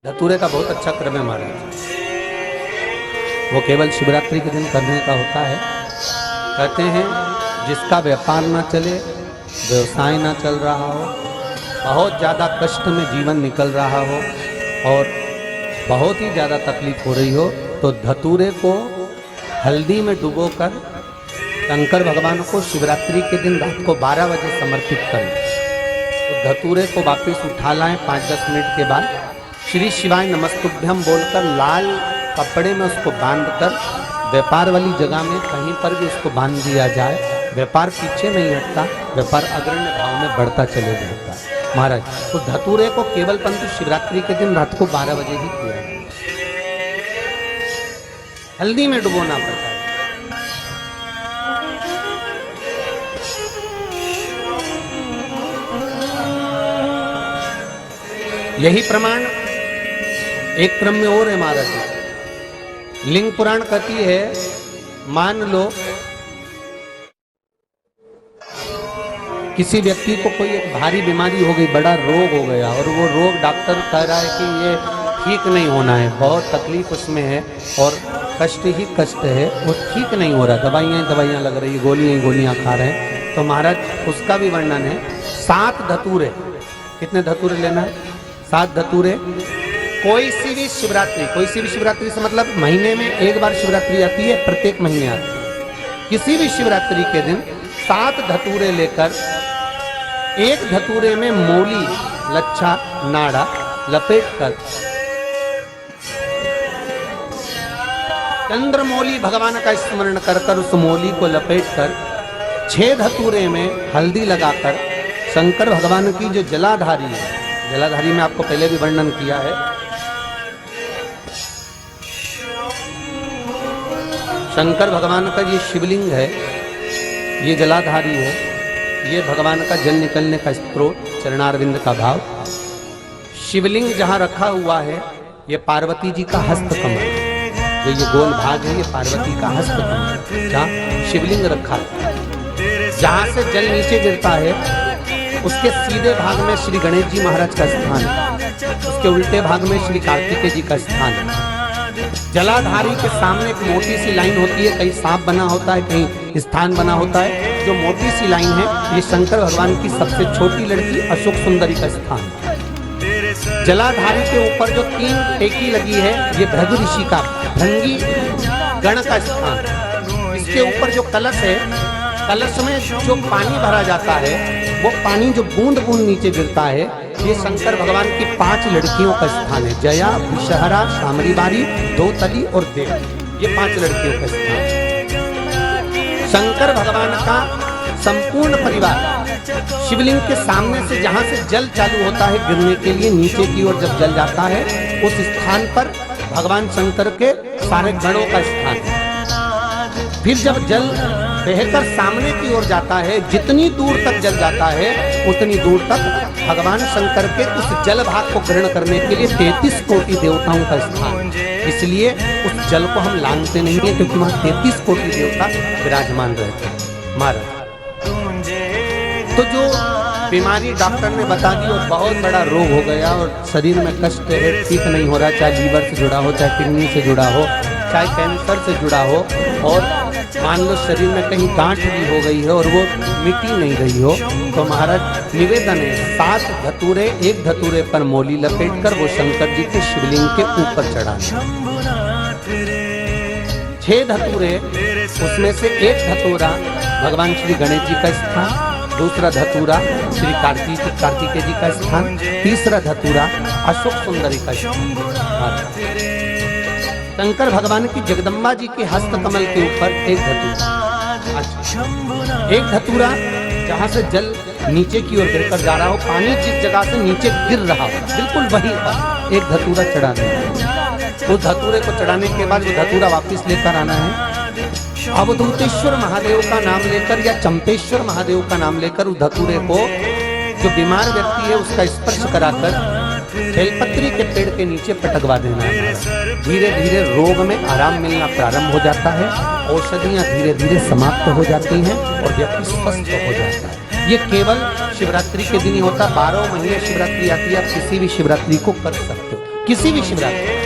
धतूरे का बहुत अच्छा क्रम है महाराज। वो केवल शिवरात्रि के दिन करने का होता है। कहते हैं जिसका व्यापार ना चले, व्यवसाय ना चल रहा हो, बहुत ज़्यादा कष्ट में जीवन निकल रहा हो और बहुत ही ज़्यादा तकलीफ हो रही हो, तो धतूरे को हल्दी में डुबोकर शंकर भगवान को शिवरात्रि के दिन रात को 12 बजे समर्पित करें। तो धतूरे को वापस उठा लाएं 5-10 मिनट के बाद, श्री शिवाय नमस्तुभ्यम बोलकर लाल कपड़े में उसको बांधकर व्यापार वाली जगह में कहीं पर भी उसको बांध दिया जाए। व्यापार पीछे नहीं हटता, व्यापार अग्रण्य भाव में बढ़ता चले जाता है महाराज। तो धतूरे को केवल परंतु शिवरात्रि के दिन रात को 12 बजे ही किया है, हल्दी में डुबोना पड़ता है। यही प्रमाण एक क्रम में और है महाराज। लिंग पुराण कहती है, मान लो किसी व्यक्ति को कोई एक भारी बीमारी हो गई, बड़ा रोग हो गया और वो रोग डॉक्टर कह रहा है कि ये ठीक नहीं होना है, बहुत तकलीफ उसमें है और कष्ट ही कष्ट है, वो ठीक नहीं हो रहा, दवाइयाँ लग रही, गोलियाँ खा रहे हैं। तो महाराज उसका भी वर्णन है। 7 धतूरे, कितने धतूरे लेना है? 7 धतूरे। कोई सी भी शिवरात्रि से मतलब महीने में एक बार शिवरात्रि आती है, प्रत्येक महीने आती है। किसी भी शिवरात्रि के दिन 7 धतूरे लेकर, एक धतूरे में मोली, लच्छा, नाड़ा लपेटकर, चंद्रमौली भगवान का स्मरण कर उस मोली को लपेटकर 6 धतूरे में हल्दी लगाकर शंकर भगवान की जो जलाधारी है, जलाधारी में आपको पहले भी वर्णन किया है, शंकर भगवान का ये शिवलिंग है, ये जलाधारी है, ये भगवान का जल निकलने का स्त्रोत, चरणारविंद का भाव। शिवलिंग जहाँ रखा हुआ है ये पार्वती जी का हस्त कमल, जो ये गोल भाग है ये पार्वती का हस्त कमल, जहाँ शिवलिंग रखा है। जहाँ से जल नीचे गिरता है उसके सीधे भाग में श्री गणेश जी महाराज का स्थान है, उसके उल्टे भाग में श्री कार्तिकेय जी का स्थान है। जलाधारी के सामने एक मोटी सी लाइन होती है, कहीं सांप बना होता है, कहीं स्थान बना होता है। जो मोटी सी लाइन है ये शंकर भगवान की सबसे छोटी लड़की अशोक सुंदरी का स्थान है। जलाधारी के ऊपर जो 3 टेकी लगी है ये भृगु ऋषि का, भृंगी गण का स्थान है। इसके ऊपर जो कलश है, कलश में जो पानी भरा जाता है, वो पानी जो बूंद बूंद नीचे गिरता है, ये शंकर भगवान की 5 लड़कियों का स्थान है। जया, विषहरा, शामरी बारी, धोतली और देव, ये 5 लड़कियों का स्थान है। शंकर भगवान का संपूर्ण परिवार शिवलिंग के सामने से, जहां से जल चालू होता है गिरने के लिए नीचे की ओर जब जल जाता है, उस स्थान पर भगवान शंकर के सारे गणों का स्थान है। फिर जब जल बहकर सामने की ओर जाता है, जितनी दूर तक जल जाता है उतनी दूर तक भगवान शंकर के उस जल भाग को ग्रहण करने के लिए 33 कोटि देवताओं का स्थान। इसलिए उस जल को हम लांघते नहीं है, क्योंकि वहां 33 कोटि देवता विराजमान रहते हैं महाराज। तो जो बीमारी डॉक्टर ने बता दी और बहुत बड़ा रोग हो गया और शरीर में कष्ट है, ठीक नहीं हो रहा, चाहे लीवर से जुड़ा हो, चाहे किडनी से जुड़ा हो, चाहे कैंसर से जुड़ा हो, और मान लो शरीर में कहीं गांठ भी हो गई है और वो मिटी नहीं रही हो, तो महाराज निवेदन है 7 धतूरे, एक धतूरे पर मोली लपेटकर वो शंकर जी के शिवलिंग के ऊपर चढ़ाना। 6 धतूरे, उसमें से एक धतूरा भगवान श्री गणेश जी का स्थान, दूसरा धतूरा श्री कार्तिकेय जी का स्थान, तीसरा धतूरा अशोक सुंदरी का स्थान। शंकर भगवान की जगदम्बा जी के हस्त कमल के ऊपर एक धतूरा। एक धतूरा जहाँ से जल नीचे की ओर गिरकर जा रहा हो, पानी जिस जगह से नीचे गिर रहा हो बिल्कुल वहीं पर एक धतूरा चढ़ाना है। उस धतूरे को चढ़ाने के बाद वो धतूरा वापस लेकर आना है। अवधूतेश्वर महादेव का नाम लेकर या चंपेश्वर महादेव का नाम लेकर उस धतूरे को, जो बीमार व्यक्ति है उसका स्पर्श कराकर बेलपत्री के पेड़ के नीचे पटकवा देना है। धीरे धीरे रोग में आराम मिलना प्रारंभ हो जाता है, औषधियाँ धीरे धीरे समाप्त हो जाती हैं और व्यक्ति स्वस्थ हो जाता है। ये केवल शिवरात्रि के दिन ही होता, 12 महीने शिवरात्रि आती है, आप किसी भी शिवरात्रि को कर सकते हो। किसी भी शिवरात्रि